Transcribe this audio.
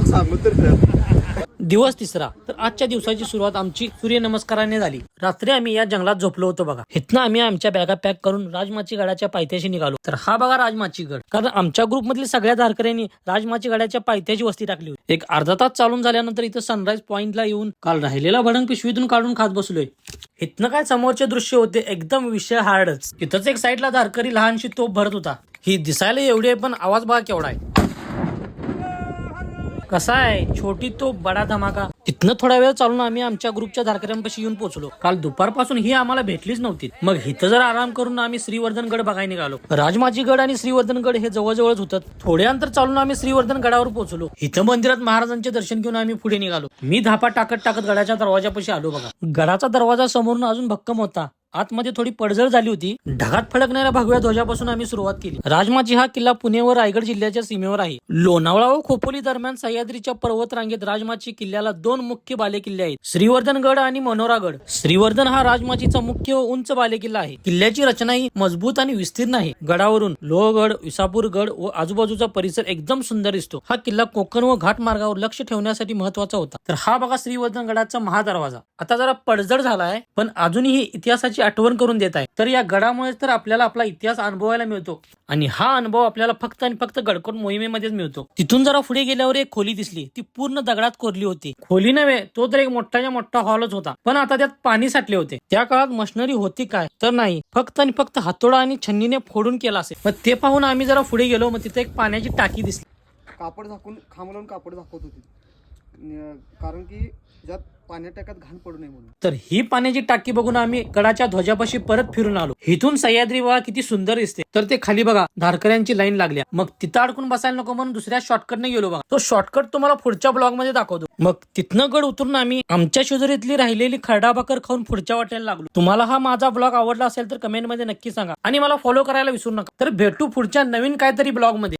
सांगू तर दिवस तिसरा. तर आजच्या दिवसाची सुरुवात आमची सूर्यनमस्काराने झाली. रात्री आम्ही या जंगलात झोपलो होतो बघा. इथनं आम्ही आमच्या बॅगा पॅक करून राजमाची गडाच्या पायथ्याशी निघालो. तर हा बघा राजमाची गड. कारण आमच्या ग्रुप मधील सगळ्या धारकऱ्यांनी राजमाची गडाच्या पायथ्याची वस्ती टाकली होती. एक अर्धा तास चालून झाल्यानंतर इथं सनराईज पॉइंटला येऊन काल राहिलेला भडंग पिशवीतून काढून खात बसलोय. इथनं काय समोरचे दृश्य होते एकदम विषय हार्डच. तिथंच एक साईडला धारकरी लहानशी तोप भरत होता. ही दिसायला एवढी आहे पण आवाज बघा केवढा आहे. कसा आहे छोटी तो बडा धमाका. तिथनं थोडा वेळ चालून आम्ही आमच्या ग्रुपच्या धारकऱ्यांपाशी येऊन पोहोचलो. काल दुपारपासून ही आम्हाला भेटलीच नव्हती. मग इथं जर आराम करून आम्ही श्रीवर्धन गड बघायला निघालो. राजमाची गड आणि श्रीवर्धन गड हे जवळजवळच होतं. थोडे अंतर चालून आम्ही श्रीवर्धन गडावर पोहोचलो. इथं मंदिरात महाराजांचे दर्शन घेऊन आम्ही पुढे निघालो. मी धापा टाकत टाकत गडाच्या दरवाजापाशी आलो बघा. गडाचा दरवाजा समोरून अजून भक्कम होता. आतमध्ये थोडी पडझड झाली होती. ढगात फडकणाऱ्या भगव्या ध्वजापासून आम्ही सुरुवात केली. राजमाची हा किल्ला पुणे व रायगड जिल्ह्याच्या सीमेवर आहे. लोणावळा व खोपोली दरम्यान सह्याद्रीच्या पर्वत रांगेत राजमाची किल्ल्याला दोन मुख्य बालेकिल्ले आहेत, श्रीवर्धनगड आणि मनोरागड. श्रीवर्धन हा राजमाचीचा मुख्य व उंच बालेकिल्ला आहे. किल्ल्याची रचना ही मजबूत आणि विस्तीर्ण आहे. गडावरून लोहगड, विसापूरगड व आजूबाजूचा परिसर एकदम सुंदर दिसतो. हा किल्ला कोकण व घाट मार्गावर लक्ष ठेवण्यासाठी महत्वाचा होता. तर हा बघा श्रीवर्धन गडाचा महादरवाजा. आता जरा पडझड झालाय पण अजूनही इतिहासाची आठवण करून देत आहे. तर या गडामुळे तर आपल्याला आपला इतिहास अनुभवायला मिळतो आणि हा अनुभव आपल्याला फक्त आणि फक्त गडकोट मोहिमेमध्येच मिळतो. तिथून जरा पुढे गेल्यावर एक खोली दिसली. ती पूर्ण दगडात कोरली होती. खोली नव्हे तो तर एक मोठाच्या मोठा हॉलच होता. पण आता त्यात पाणी साठले होते. त्या काळात मशिनरी होती काय तर नाही, फक्त आणि फक्त हातोडा आणि छन्नीने फोडून केला असेल. मग ते पाहून आम्ही जरा पुढे गेलो. मग तिथे एक पाण्याची टाकी दिसली. कापड झाकून खांब लावून कापड झाकत होती. कारण की ज्यात पाण्यात टाकात घाण पडू नये म्हणून. तर ही पाण्याची टाकी बघून आम्ही गडाच्या ध्वजापाशी परत फिरून आलो. इथून सह्याद्री बघा किती सुंदर दिसते. तर ते खाली बघा धारकऱ्यांची लाईन लागल्या. मग तिथं अडकून बसायला नको म्हणून दुसऱ्या शॉर्टकटने गेलो बघा. तो शॉर्टकट तुम्हाला पुढच्या ब्लॉग मध्ये दाखवतो. मग तिथनं गड उतरून आम्ही आमच्या शेजारीतली राहिलेली खरडा भाकर खाऊन पुढच्या वाटेला लागलो. तुम्हाला हा माझा ब्लॉग आवडला असेल तर कमेंट मध्ये नक्की सांगा आणि मला फॉलो करायला विसरू नका. तर भेटू पुढच्या नवीन काहीतरी ब्लॉग मध्ये.